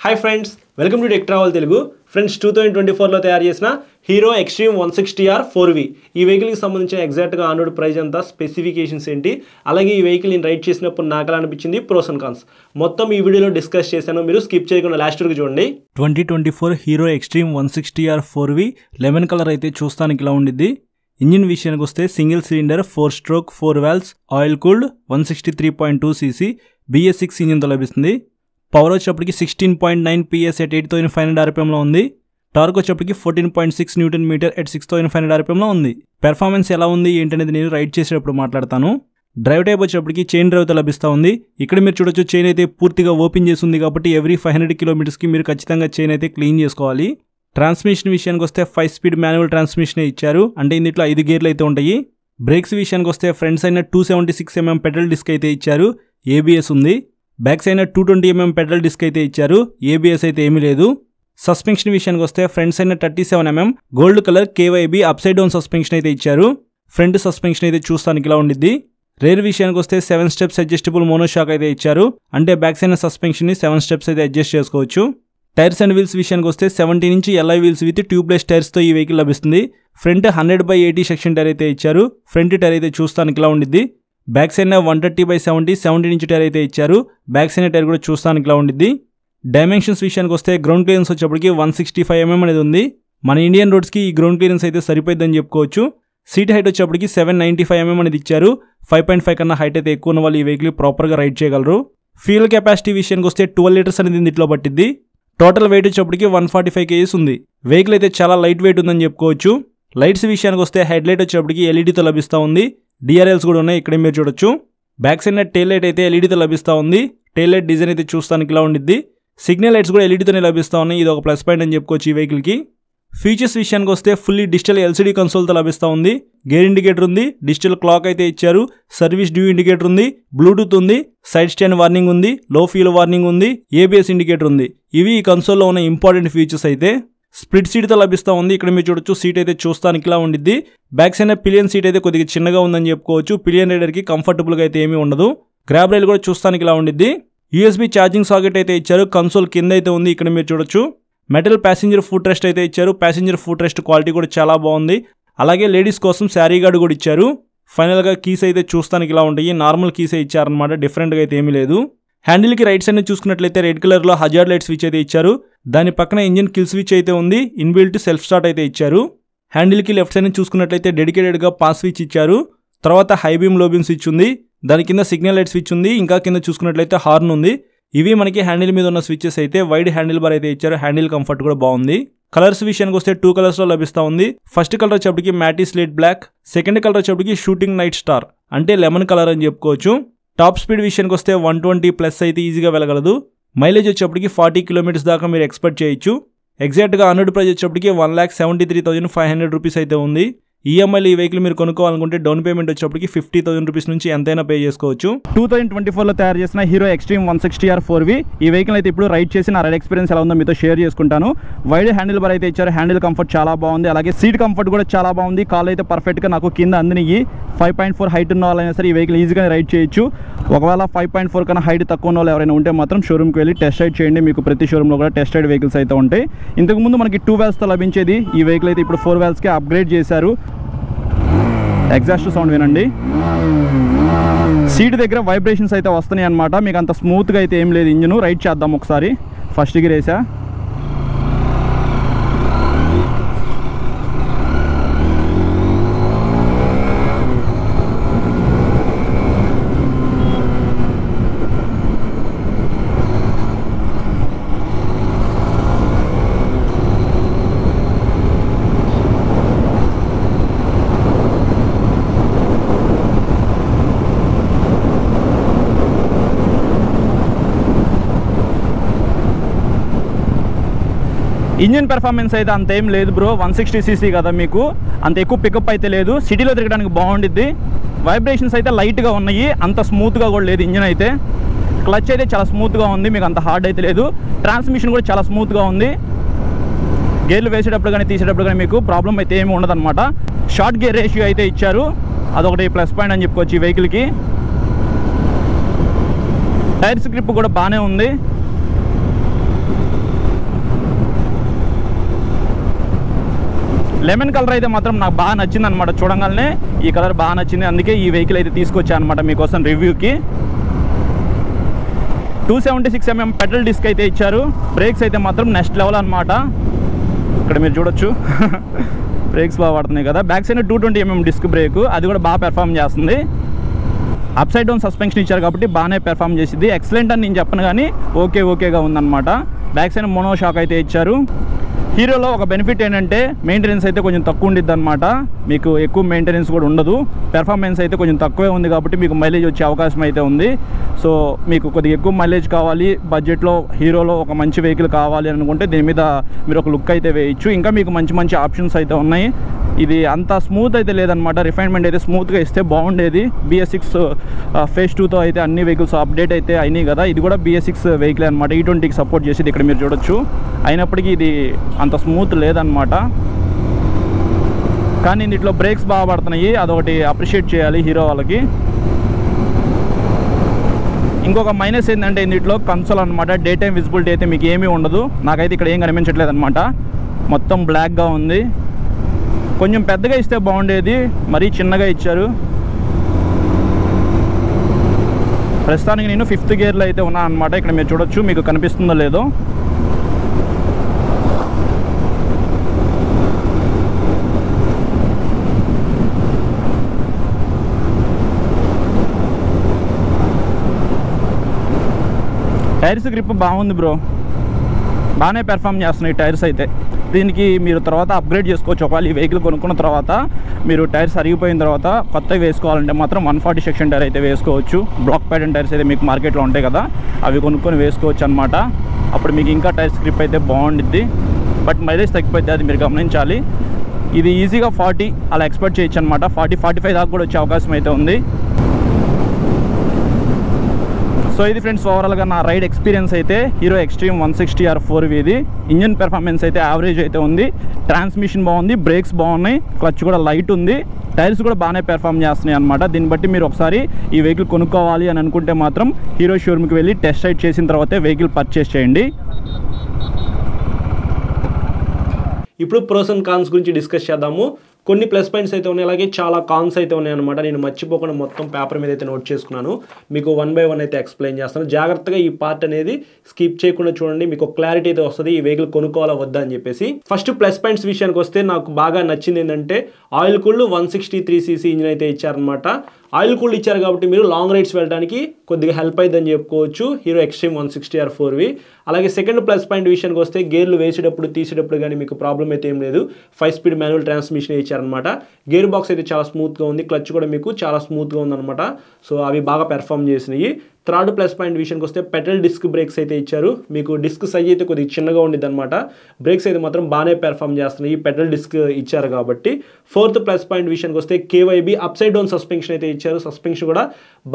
Hi friends, welcome to tech travel Telugu. Friends, 2024లో తయారు చేసిన హీరో ఎక్స్ట్రీమ్ 160R 4V ఈ వెహికల్కి సంబంధించిన ఎగ్జాక్ట్గా ఆన్ రోడ్ ప్రైస్ ఎంత, స్పెసిఫికేషన్స్ ఏంటి, అలాగే ఈ వెహికల్ నేను రైడ్ చేసినప్పుడు నాకు ఎలా అనిపించింది, ప్రోస్ అండ్ కాన్స్ మొత్తం ఈ వీడియోలో డిస్కస్ చేశాను. మీరు స్కిప్ చేయకుండా లాస్ట్ వరకు చూడండి. 2024 hero extreme 160R 4V lemon colour అయితే చూస్తానికి ఇలా ఉండిద్ది. ఇంజిన్ విషయానికి వస్తే single cylinder 4 stroke 4 valves oil cooled 163.2cc BS6 ఇంజిన్తో లభిస్తుంది. పవర్ వచ్చేప్పటికి 16.9 PS at 8500 RPMలో ఉంది. టార్క్ వచ్చేప్పటికి 14.6 Nm at 6500 RPMలో ఉంది. పెర్ఫార్మెన్స్ ఎలా ఉంది ఏంటనేది నేను రైడ్ చేసేటప్పుడు మాట్లాడతాను. డ్రైవ్ టైప్ వచ్చేప్పటికి చైన్ డ్రైవ్తో లభిస్తూ ఉంది. ఇక్కడ మీరు చూడొచ్చు, చైన్ అయితే పూర్తిగా ఓపెన్ చేసి ఉంది కాబట్టి ఎవ్రీ 500 km మీరు ఖచ్చితంగా చైన్ అయితే క్లీన్ చేసుకోవాలి. ట్రాన్స్మిషన్ విషయానికి వస్తే 5 స్పీడ్ మాన్యువల్ ట్రాన్స్మిషన్ ఇచ్చారు, అంటే ఇందులో 5 గేర్లు అయితే ఉంటాయి. బ్రేక్స్ విషయానికి వస్తే front side 276mm pedal disc అయితే ఇచ్చారు, ABS ఉంది. Back side 220mm pedal disc అయితే ఇచ్చారు, ABS అయితే ఏమీ లేదు. సస్పెన్షన్ విషయానికి వస్తే front side 37mm gold colour KYB up side down suspension అయితే ఇచ్చారు. ఫ్రంట్ సస్పెన్షన్ అయితే చూస్తానికి ఇలా ఉండిద్ది. రేర్ విషయానికి వస్తే 7 స్టెప్స్ అడ్జస్టబుల్ మోనోషాక్ అయితే ఇచ్చారు, అంటే బ్యాక్ సైడ్ సస్పెన్షన్ ని 7 స్టెప్స్ అయితే అడ్జస్ట్ చేసుకోవచ్చు. టైర్స్ అండ్ వీల్స్ విషయానికి వస్తే 70 inch LI wheels with tubeless టైర్స్తో ఈ వెహికల్ లభిస్తుంది. ఫ్రంట్ 100/80 సెక్షన్ టైర్ అయితే ఇచ్చారు. ఫ్రంట్ టైర్ అయితే చూస్తానికి ఇలా ఉండిద్ది. బ్యాక్ సైడ్ 130/70 17 ఇంచ్ టైర్ అయితే ఇచ్చారు. బ్యాక్ సైడ్ టైర్ కూడా చూస్తానికి ఇలా ఉండిద్ది. డైమెన్షన్స్ విషయానికి వస్తే గ్రౌండ్ క్లియరెన్స్ వచ్చేప్పటికి 165mm అనేది ఉంది. మన ఇండియన్ రోడ్స్కి ఈ గ్రౌండ్ క్లియరెన్స్ అయితే సరిపోయిందని చెప్పుకోవచ్చు. సీట్ హైట్ వచ్చేప్పటికి 795mm అనేది ఇచ్చారు. 5.5 కన్నా హైట్ అయితే ఎక్కువ ఉన్న వాళ్ళు ఈ వెహికల్ ప్రాపర్గా రైడ్ చేయగలరు. ఫ్యూయల్ కెపాసిటీ విషయానికి వస్తే 12 లీటర్స్ అనేది ఇందులో పట్టిద్ది. టోటల్ వెయిట్ వచ్చేప్పటికి 145 kgs ఉంది. వెహికల్ అయితే చాలా లైట్ వెయిట్ ఉందని చెప్పుకోవచ్చు. లైట్స్ విషయానికి వస్తే హెడ్ లైట్ వచ్చేప్పటికి LEDతో లభిస్తూ ఉంది. DRLs కూడా ఉన్నాయి, ఇక్కడే మీరు చూడొచ్చు. బ్యాక్ సైడ్ టైల్ లైట్ అయితే LEDతో లభిస్తూ ఉంది. టైల్ లైట్ డిజైన్ అయితే చూస్తానికి ఇలా ఉండిద్ది. సిగ్నల్ లైట్స్ కూడా LEDతోనే లభిస్తూ ఉన్నాయి, ఇది ఒక ప్లస్ పాయింట్ అని చెప్పుకోవచ్చు ఈ వెహికల్కి. ఫీచర్స్ విషయానికి వస్తే ఫుల్లీ డిజిటల్ LCD కన్సోల్తో లభిస్తూ ఉంది. గేర్ ఇండికేటర్ ఉంది, డిజిటల్ క్లాక్ అయితే ఇచ్చారు, సర్వీస్ డ్యూ ఇండికేటర్ ఉంది, బ్లూటూత్ ఉంది, సైడ్ స్టాండ్ వార్నింగ్ ఉంది, లో ఫ్యూల్ వార్నింగ్ ఉంది, ABS ఇండికేటర్ ఉంది. ఇవి ఈ కన్సోల్లో ఉన్న ఇంపార్టెంట్ ఫీచర్స్ అయితే. స్ప్లిట్ సీట్తో లభిస్తూ ఉంది, ఇక్కడ మీరు చూడొచ్చు. సీట్ అయితే చూస్తానికి ఇలా ఉండిద్ది. బ్యాక్ సైడ్ పిలియన్ సీట్ అయితే కొద్దిగా చిన్నగా ఉందని చెప్పుకోవచ్చు. పిలియన్ రైడర్కి కంఫర్టబుల్గా అయితే ఏమీ ఉండదు. గ్రాబ్ రైల్ కూడా చూస్తానికి ఇలా ఉండిద్ది. USB ఛార్జింగ్ సాకెట్ అయితే ఇచ్చారు. కన్సోల్ కింద అయితే ఉంది, ఇక్కడ మీరు చూడొచ్చు. మెటల్ ప్యాసింజర్ ఫుట్ రెస్ట్ అయితే ఇచ్చారు. ప్యాసింజర్ ఫుట్ రెస్ట్ క్వాలిటీ కూడా చాలా బాగుంది. అలాగే లేడీస్ కోసం శారీ గార్డ్ కూడా ఇచ్చారు. ఫైనల్గా కీస్ అయితే చూస్తానికి ఇలా ఉంటాయి. నార్మల్ కీసే ఇచ్చారనమాట, డిఫరెంట్గా అయితే ఏమీ లేదు. హ్యాండిల్కి రైట్ సైడ్ చూసుకున్నట్లయితే రెడ్ కలర్లో హజార్డ్ లైట్ స్విచ్ అయితే ఇచ్చారు. దాని పక్కన ఇంజిన్ కిల్ స్విచ్ అయితే ఉంది. ఇన్బిల్ట్ సెల్ఫ్ స్టార్ట్ అయితే ఇచ్చారు. హ్యాండిల్కి లెఫ్ట్ సైడ్ చూసుకున్నట్లయితే డెడికేటెడ్గా పాస్ స్విచ్ ఇచ్చారు. తర్వాత హై బీమ్ లో బీమ్ స్విచ్ ఉంది. దాని కింద సిగ్నల్ లైట్ స్విచ్ ఉంది. ఇంకా కింద చూసుకున్నట్లయితే హార్న్ ఉంది. ఇవి మనకి హ్యాండిల్ మీద ఉన్న స్విచెస్ అయితే. వైడ్ హ్యాండిల్ బార్ అయితే ఇచ్చారు. హ్యాండిల్ కంఫర్ట్ కూడా బాగుంది. కలర్స్ విషయానికి వస్తే 2 కలర్స్లో లభిస్తూ ఉంది. ఫస్ట్ కలర్ వచ్చేప్పటికి మ్యాటీ స్లేట్ బ్లాక్, సెకండ్ కలర్ వచ్చేప్పటికి షూటింగ్ నైట్ స్టార్, అంటే లెమన్ కలర్ అని చెప్పుకోవచ్చు. టాప్ స్పీడ్ విషయానికి వస్తే 120+ అయితే ఈజీగా వెళ్ళగలదు. మైలేజ్ వచ్చేప్పటికి 40 km దాకా మీరు ఎక్స్పెక్ట్ చేయొచ్చు. ఎగ్జాక్ట్గా అన్నుడ్ ప్రైస్ వచ్చేప్పటికి 1,73,500 రూపీస్ అయితే ఉంది. ఈఎంఐలో ఈ వెహికల్ మీరు కొనుక్కోవాలనుకుంటే డౌన్ పేమెంట్ వచ్చేప్పటికి 50,000 రూపీస్ నుంచి ఎంతైనా పే చేసుకోవచ్చు. 2024లో తయారు చేసిన హీరో ఎక్స్ట్రీమ్ 160R 4V ఈ వెహికల్ అయితే ఇప్పుడు రైడ్ చేసి నా రైడ్ ఎక్స్పీరియన్స్ ఎలా ఉందో మీతో షేర్ చేసుకుంటాను. వైడ్ హ్యాండిల్ బార్ అయితే ఇచ్చారు. హ్యాండిల్ కంఫర్ట్ చాలా బాగుంది. అలాగే సీట్ కంఫర్ట్ కూడా చాలా బాగుంది. కాల్ అయితే పర్ఫెక్ట్గా నాకు కింద అందినయి. 5.4 హైట్ ఉన్న వాళ్ళైనా సరే ఈ వెహికల్ ఈజీగా రైడ్ చేయొచ్చు. ఒకవేళ 5.4 కన్నా హైట్ తక్కువ ఉన్న వాళ్ళు ఎవరైనా ఉంటే మాత్రం షోరూమ్కి వెళ్ళి టెస్ట్ రైడ్ చేయండి. మీకు ప్రతి షోరూంలో కూడా టెస్ట్ రైడ్ వెహికల్స్ అయితే ఉంటాయి. ఇంతకుముందు మనకి 2 వాల్వ్స్తో లభించేది ఈ వెహికల్ అయితే ఇప్పుడు 4 వాల్వ్స్కి అప్గ్రేడ్ చేశారు. ఎగ్జాస్ట్ సౌండ్ వినండి. సీట్ దగ్గర వైబ్రేషన్స్ అయితే వస్తున్నాయి అన్నమాట. మీకు అంత స్మూత్గా అయితే ఏం లేదు ఇంజిన్. రైడ్ చేద్దాం ఒకసారి. ఫస్ట్ గేర్ వేసా. ఇంజిన్ పెర్ఫార్మెన్స్ అయితే అంత ఏం లేదు బ్రో. 160cc కదా, మీకు అంత ఎక్కువ పికప్ అయితే లేదు. సిటీలో తిరగడానికి బాగుండిద్ది. వైబ్రేషన్స్ అయితే లైట్గా ఉన్నాయి, అంత స్మూత్గా కూడా లేదు ఇంజిన్ అయితే. క్లచ్ అయితే చాలా స్మూత్గా ఉంది, మీకు అంత హార్డ్ అయితే లేదు. ట్రాన్స్మిషన్ కూడా చాలా స్మూత్గా ఉంది. గేర్లు వేసేటప్పుడు కానీ తీసేటప్పుడు కానీ మీకు ప్రాబ్లం అయితే ఏమి ఉండదన్నమాట. షార్ట్ గేర్ రేషియో అయితే ఇచ్చారు, అదొకటి ప్లస్ పాయింట్ అని చెప్పుకోవచ్చు ఈ వెహికల్కి. టైర్స్ గ్రిప్ కూడా బాగానే ఉంది. లెమన్ కలర్ అయితే మాత్రం నాకు బాగా నచ్చింది అనమాట. చూడగానే ఈ కలర్ బాగా నచ్చింది, అందుకే ఈ వెహికల్ అయితే తీసుకొచ్చాను అనమాట మీకోసం రివ్యూకి. 276mm పెట్రోల్ డిస్క్ అయితే ఇచ్చారు. బ్రేక్స్ అయితే మాత్రం నెక్స్ట్ లెవెల్ అనమాట. ఇక్కడ మీరు చూడొచ్చు బ్రేక్స్ బాగా పడుతున్నాయి కదా. Back side 220mm disc brake, అది కూడా బాగా పెర్ఫామ్ చేస్తుంది. అప్ సైడ్ డౌన్ సస్పెన్షన్ ఇచ్చారు కాబట్టి బాగానే పెర్ఫామ్ చేసింది. ఎక్సలెంట్ అని నేను చెప్పను కానీ ఓకేగా ఉందన్నమాట. బ్యాక్ సైడ్ మోనో షాక్ అయితే ఇచ్చారు. హీరోలో ఒక బెనిఫిట్ ఏంటంటే మెయింటెనెన్స్ అయితే కొంచెం తక్కువ ఉండిద్ది అనమాట. మీకు ఎక్కువ మెయింటెనెన్స్ కూడా ఉండదు. పెర్ఫార్మెన్స్ అయితే కొంచెం తక్కువే ఉంది కాబట్టి మీకు మైలేజ్ వచ్చే అవకాశం అయితే ఉంది. సో మీకు కొద్దిగా ఎక్కువ మైలేజ్ కావాలి, బడ్జెట్లో హీరోలో ఒక మంచి వెహికల్ కావాలి అనుకుంటే దీని మీద మీరు ఒక లుక్ అయితే వేయచ్చు. ఇంకా మీకు మంచి ఆప్షన్స్ అయితే ఉన్నాయి. ఇది అంత స్మూత్ అయితే లేదనమాట. రిఫైన్మెంట్ అయితే స్మూత్గా ఇస్తే బాగుండేది. BS6 phase 2తో అయితే అన్ని వెహికల్స్ అప్డేట్ అయితే అయినాయి కదా. ఇది కూడా BS6 వెహికల్ అనమాట. E20కి సపోర్ట్ చేసేది ఇక్కడ మీరు చూడొచ్చు. అయినప్పటికీ ఇది అంత స్మూత్ లేదనమాట. కానీ దీంట్లో బ్రేక్స్ బాగా పడుతున్నాయి, అదొకటి అప్రిషియేట్ చేయాలి హీరో వాళ్ళకి. ఇంకొక మైనస్ ఏంటంటే దీంట్లో కన్సోల్ అనమాట. డే టైం విజిబిలిటీ అయితే మీకు ఏమీ ఉండదు. నాకైతే ఇక్కడ ఏం కనిపించట్లేదు అనమాట. మొత్తం బ్లాక్గా ఉంది. కొంచెం పెద్దగా ఇస్తే బాగుండేది, మరీ చిన్నగా ఇచ్చారు. ప్రస్తుతానికి నేను 5th గేర్లో అయితే ఉన్నాను అనమాట. ఇక్కడ మీరు చూడొచ్చు, మీకు కనిపిస్తుందో లేదో. టైర్స్ గ్రిప్ బాగుంది బ్రో, బాగానే పెర్ఫామ్ చేస్తున్నాయి టైర్స్ అయితే. దీనికి మీరు తర్వాత అప్గ్రేడ్ చేసుకోవచ్చు. ఒకవేళ ఈ వెహికల్ కొనుక్కున్న తర్వాత మీరు టైర్స్ అరిగిపోయిన తర్వాత కొత్తవి వేసుకోవాలంటే మాత్రం 140 సెక్షన్ టైర్ అయితే వేసుకోవచ్చు. బ్లాక్ ప్యాటర్న్ టైర్స్ అయితే మీకు మార్కెట్లో ఉంటాయి కదా, అవి కొనుక్కొని వేసుకోవచ్చు అనమాట. అప్పుడు మీకు ఇంకా టైర్ స్క్రిప్ అయితే బాగుండిద్ది. బట్ మైలేజ్ తగ్గిపోతే అది మీరు గమనించాలి. ఇది ఈజీగా 40 అలా ఎక్స్పెక్ట్ చేయొచ్చు అనమాట. 40-45 దాకా కూడా వచ్చే అవకాశం అయితే ఉంది. సో ఇది ఫ్రెండ్స్ ఓవరాల్గా నా రైడ్ ఎక్స్పీరియన్స్ అయితే హీరో ఎక్స్ట్రీమ్ 160R 4V. ఇది ఇంజన్ పెర్ఫార్మెన్స్ అయితే యావరేజ్ అయితే ఉంది. ట్రాన్స్మిషన్ బాగుంది, బ్రేక్స్ బాగున్నాయి, క్లచ్ కూడా లైట్ ఉంది, టైర్స్ కూడా బాగానే పెర్ఫామ్ చేస్తున్నాయి అనమాట. దీన్ని బట్టి మీరు ఒకసారి ఈ వెహికల్ కొనుక్కోవాలి అని అనుకుంటే మాత్రం హీరో షోరూమ్కి వెళ్ళి టెస్ట్ రైడ్ చేసిన తర్వాతే వెహికల్ పర్చేస్ చేయండి. ఇప్పుడు ప్రోస్ అండ్ కాన్స్ గురించి డిస్కస్ చేద్దాము. కొన్ని ప్లస్ పాయింట్స్ అయితే ఉన్నాయి, అలాగే చాలా కాన్స్ అయితే ఉన్నాయన్నమాట. నేను మర్చిపోకుండా మొత్తం పేపర్ మీద అయితే నోట్ చేసుకున్నాను. మీకు 1 by 1 అయితే ఎక్స్ప్లెయిన్ చేస్తాను. జాగ్రత్తగా ఈ పార్ట్ అనేది స్కిప్ చేయకుండా చూడండి, మీకు క్లారిటీ అయితే వస్తుంది ఈ వెహికల్ కొనుక్కోవాలా వద్దా అని చెప్పేసి. ఫస్ట్ ప్లస్ పాయింట్స్ విషయానికి వస్తే నాకు బాగా నచ్చింది ఏంటంటే ఆయిల్ కూల్డ్ 163cc ఇంజిన్ అయితే ఇచ్చారనమాట. ఆయిల్ కూల్డ్ ఇచ్చారు కాబట్టి మీరు లాంగ్ రైడ్స్ వెళ్ళడానికి కొద్దిగా హెల్ప్ అయిందని చెప్పుకోవచ్చు హీరో ఎక్స్ట్రీమ్ 160R 4V. అలాగే సెకండ్ ప్లస్ పాయింట్ విషయానికి వస్తే గేర్లు వేసేటప్పుడు తీసేటప్పుడు కానీ మీకు ప్రాబ్లం అయితే ఏం లేదు. 5 స్పీడ్ మాన్యువల్ ట్రాన్స్మిషన్ ఇచ్చారనమాట. గేర్ బాక్స్ అయితే చాలా స్మూత్గా ఉంది, క్లచ్ కూడా మీకు చాలా స్మూత్గా ఉందన్నమాట. సో అవి బాగా పెర్ఫామ్ చేసినాయి. థర్డ్ ప్లస్ పాయింట్ విషయానికి వస్తే పెట్రోల్ డిస్క్ బ్రేక్స్ అయితే ఇచ్చారు. మీకు డిస్క్ సైజ్ అయితే కొద్దిగా చిన్నగా ఉండిద్ది అనమాట. బ్రేక్స్ అయితే మాత్రం బాగానే పెర్ఫామ్ చేస్తున్నాయి పెట్రోల్ డిస్క్ ఇచ్చారు కాబట్టి. ఫోర్త్ ప్లస్ పాయింట్ విషయానికి వస్తే KYB up side down suspension అయితే ఇచ్చారు. సస్పెన్షన్ కూడా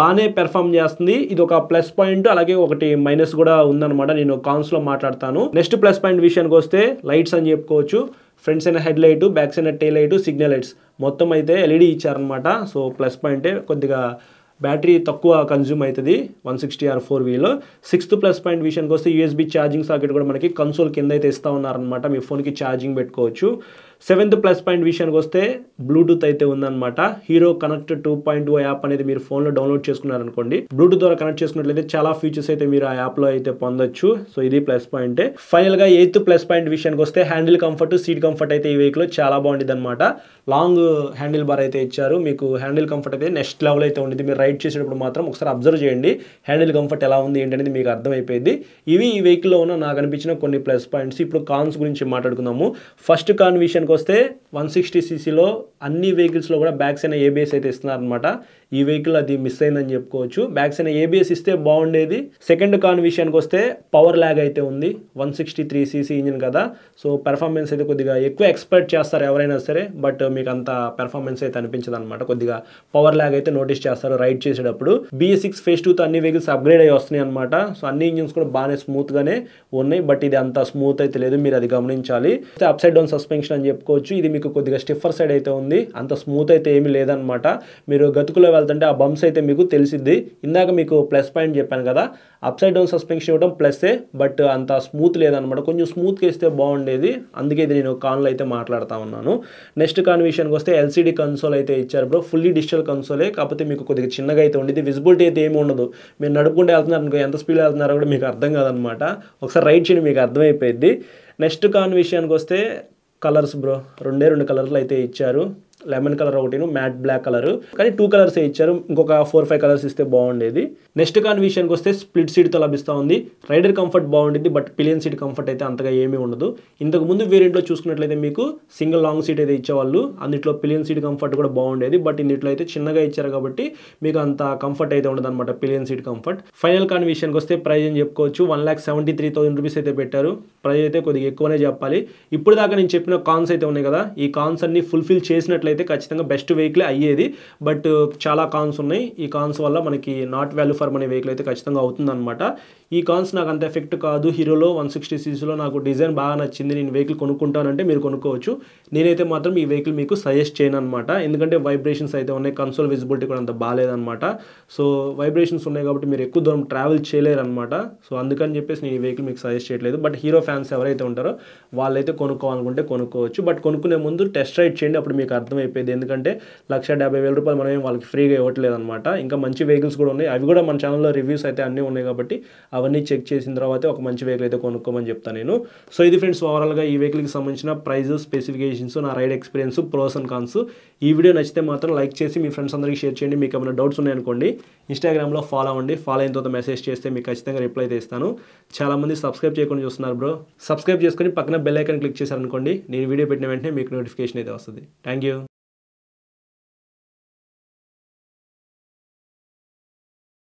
బాగానే పెర్ఫామ్ చేస్తుంది. ఇది ఒక ప్లస్ పాయింట్, అలాగే ఒకటి మైనస్ కూడా ఉందన్నమాట. నేను కాన్స్లో మాట్లాడతాను. నెక్స్ట్ ప్లస్ పాయింట్ విషయానికి వస్తే లైట్స్ అని చెప్పుకోవచ్చు. Front side head light, back side tail light, signal lights మొత్తం అయితే LED ఇచ్చారనమాట. సో ప్లస్ పాయింటే. కొద్దిగా బ్యాటరీ తక్కువ కన్జ్యూమ్ అవుతుంది 160R 4Vలో. సిక్స్త్ ప్లస్ పాయింట్ విషయానికి వస్తే USB ఛార్జింగ్ సాకెట్ కూడా మనకి కన్సోల్ కింద అయితే ఇస్తూ ఉన్నారనమాట. మీ ఫోన్కి ఛార్జింగ్ పెట్టుకోవచ్చు. సెవెంత్ ప్లస్ పాయింట్ విషయానికి వస్తే బ్లూటూత్ అయితే ఉందన్నమాట. హీరో కనెక్ట్ 2.0 యాప్ అనేది మీరు ఫోన్లో డౌన్లోడ్ చేసుకున్నారనుకోండి, బ్లూటూత్ ద్వారా కనెక్ట్ చేసుకున్నట్లయితే చాలా ఫీచర్స్ అయితే మీరు ఆ యాప్లో అయితే పొందొచ్చు. సో ఇది ప్లస్ పాయింటే. ఫైనల్గా ఎయిత్ ప్లస్ పాయింట్ విషయానికి వస్తే హ్యాండిల్ కంఫర్ట్, సీట్ కంఫర్ట్ అయితే ఈ వెహికల్ చాలా బాగుంటుంది అనమాట. లాంగ్ హ్యాండిల్ బార్ అయితే ఇచ్చారు. మీకు హ్యాండిల్ కంఫర్ట్ అయితే నెక్స్ట్ లెవెల్ అయితే ఉంటుంది. మీరు రైడ్ చేసేటప్పుడు మాత్రం ఒకసారి అబ్జర్వ్ చేయండి హ్యాండిల్ కంఫర్ట్ ఎలా ఉంది ఏంటనేది మీకు అర్థమైపోయింది. ఇవి ఈ వెహికల్లో ఉన్న నాకు అనిపించిన కొన్ని ప్లస్ పాయింట్స్. ఇప్పుడు కాన్స్ గురించి మాట్లాడుకుందాము. ఫస్ట్ కాన్ విషయానికి వస్తే 160ccలో అన్ని వెహికల్స్లో కూడా బ్యాక్ సైడ్ ABS అయితే ఇస్తున్నారనమాట. ఈ వెహికల్ అది మిస్ అయిందని చెప్పుకోవచ్చు. బ్యాక్ సైడ్ ABS ఇస్తే బాగుండేది. సెకండ్ కాన్ విషయానికి వస్తే పవర్ ల్యాగ్ అయితే ఉంది. 163cc ఇంజిన్ కదా, సో పెర్ఫార్మెన్స్ అయితే కొద్దిగా ఎక్కువ ఎక్స్పెక్ట్ చేస్తారు ఎవరైనా సరే. బట్ మీకు అంత పెర్ఫార్మెన్స్ అయితే అనిపించదు అనమాట. కొద్దిగా పవర్ ల్యాగ్ అయితే నోటీస్ చేస్తారు రైడ్ చేసేటప్పుడు. BS6 phase 2తో అన్ని వెహికల్స్ అప్గ్రేడ్ అయ్యి వస్తున్నాయి అనమాట. సో అన్ని ఇంజిన్స్ కూడా బాగానే స్మూత్గానే ఉన్నాయి. బట్ ఇది అంత స్మూత్ అయితే లేదు, మీరు అది గమనించాలి. అప్ సైడ్ డౌన్ సస్పెన్షన్ అని చెప్పుకోవచ్చు. ఇది మీకు కొద్దిగా స్టిఫర్ సైడ్ అయితే ఉంది, అంత స్మూత్ అయితే ఏమీ లేదనమాట. మీరు గతుకులో వెళ్తుంటే ఆ బంప్స్ అయితే మీకు తెలిసిద్ది. ఇందాక మీకు ప్లస్ పాయింట్ చెప్పాను కదా, అప్ సైడ్ డౌన్ సస్పెన్షన్ ఇవ్వడం ప్లస్సే, బట్ అంత స్మూత్ లేదనమాట. కొంచెం స్మూత్గా ఇస్తే బాగుండేది, అందుకే ఇది నేను కాన్లో అయితే మాట్లాడుతూ ఉన్నాను. నెక్స్ట్ కాన్ విషయానికి వస్తే ఎల్సీడీ కన్సోల్ అయితే ఇచ్చారు బ్రో. ఫుల్లీ డిజిటల్ కన్సోలే, కాకపోతే మీకు కొద్దిగా చిన్నగా అయితే ఉండేది. విజిబిలిటీ అయితే ఏమి ఉండదు. మీరు నడుపుకుంటే వెళ్తున్నారు అనుకో, ఎంత స్పీడ్ వెళ్తున్నారో కూడా మీకు అర్థం కాదనమాట. ఒకసారి రైడ్ చేయండి మీకు అర్థమైపోయింది. నెక్స్ట్ కాన్ విషయానికి వస్తే కలర్స్ బ్రో, రెండు కలర్లు అయితే ఇచ్చారు. లెమన్ కలర్ ఒకటి, మ్యాట్ బ్లాక్ కలర్, కానీ 2 కలర్స్ ఇచ్చారు. ఇంకొక 4-5 కలర్స్ ఇస్తే బాగుండేది. నెక్స్ట్ కాన్ విషయానికి వస్తే స్ప్లిట్ సీట్తో లభిస్తూ ఉంది. రైడర్ కంఫర్ట్ బాగుంటుంది, బట్ పిలియన్ సీట్ కంఫర్ట్ అయితే అంతగా ఏమీ ఉండదు. ఇంతకు ముందు వేరియంట్లో చూసుకున్నట్లయితే మీకు సింగిల్ లాంగ్ సీట్ అయితే ఇచ్చేవాళ్ళు, అందులో పిలియన్ సీట్ కంఫర్ట్ కూడా బాగుండేది. బట్ ఇందులో అయితే చిన్నగా ఇచ్చారు కాబట్టి మీకు అంత కంఫర్ట్ అయితే ఉండదు అనమాట, పిలియన్ సీట్ కంఫర్ట్. ఫైనల్ కాన్ విషయానికి వస్తే ప్రైస్ అని చెప్పుకోవచ్చు 1,73,000 రూపీస్ అయితే పెట్టారు. ప్రైస్ అయితే కొద్దిగా ఎక్కువనే చెప్పాలి. ఇప్పుడు దాకా నేను చెప్పిన కాన్స్ అయితే ఉన్నాయి కదా, ఈ కాన్స్ అన్ని ఫుల్ఫిల్ చేసినట్లయితే ఖచ్చితంగా బెస్ట్ వెహికల్ అయ్యేది. బట్ చాలా కాన్స్ ఉన్నాయి. ఈ కాన్స్ వల్ల మనకి not value for money vehicle అయితే ఖచ్చితంగా అవుతుందన్నమాట. ఈ కాన్స్ నాకు అంత ఎఫెక్ట్ కాదు. హీరోలో 160cc నాకు డిజైన్ బాగా నచ్చింది, నేను వెహికల్ కొనుక్కుంటానంటే మీరు కొనుక్కోవచ్చు. నేనైతే మాత్రం ఈ వెహికల్ మీకు సజెస్ట్ చేయను అనమాట. ఎందుకంటే వైబ్రేషన్స్ అయితే ఉన్నాయి, కన్సోల్ విజిబిలిటీ కూడా అంత బాగాలేదన్నమాట. సో వైబ్రేషన్స్ ఉన్నాయి కాబట్టి మీరు ఎక్కువ దూరం ట్రావెల్ చేయలేరు అనమాట. సో అందుకని చెప్పేసి నేను ఈ వెహికల్ మీకు సజెస్ట్ చేయట్లేదు. బట్ హీరో ఫ్యాన్స్ ఎవరైతే ఉంటారో వాళ్ళైతే కొనుక్కోవాలనుకుంటే కొనుక్కోవచ్చు. బట్ కొనుక్కునే ముందు టెస్ట్ రైడ్ చేయండి, అప్పుడు మీకు అర్థమైపోయింది. ఎందుకంటే 1,50,000 రూపాయలు మనం వాళ్ళకి ఫ్రీగా ఇవ్వట్లేదు అనమాట. ఇంకా మంచి వెహికల్స్ కూడా ఉన్నాయి, అవి కూడా మన ఛానల్లో రివ్యూస్ అయితే అన్నీ ఉన్నాయి కాబట్టి అవన్నీ చెక్ చేసిన తర్వాత ఒక మంచి వెహికల్ అయితే కొనుక్కోమని చెప్తాను నేను. సో ఇది ఫ్రెండ్స్ ఓవరాల్గా ఈ వెహికల్కి సంబంధించిన ప్రైస్, స్పెసిఫికేషన్స్, నా ride experience, pros and cons. ఈ వీడియో నచ్చితే మాత్రం లైక్ చేసి మీ ఫ్రెండ్స్ అందరికీ షేర్ చేయండి. మీకు ఏమైనా డౌట్స్ ఉన్నాయనుకోండి ఇన్స్టాగ్రామ్లో ఫాలో అవ్వండి. ఫాలో అయిన తర్వాత మెసేజ్ చేస్తే మీకు ఖచ్చితంగా రిప్లై అయితే ఇస్తాను. చాలామంది సబ్స్క్రైబ్ చేయకుండా చూస్తున్నారు బ్రో. సబ్స్క్రైబ్ చేసుకొని పక్కన బెల్ ఐకాన్ క్లిక్ చేశారనుకోండి, నేను వీడియో పెట్టిన వెంటనే మీకు నోటిఫికేషన్ అయితే వస్తుంది. Thank you.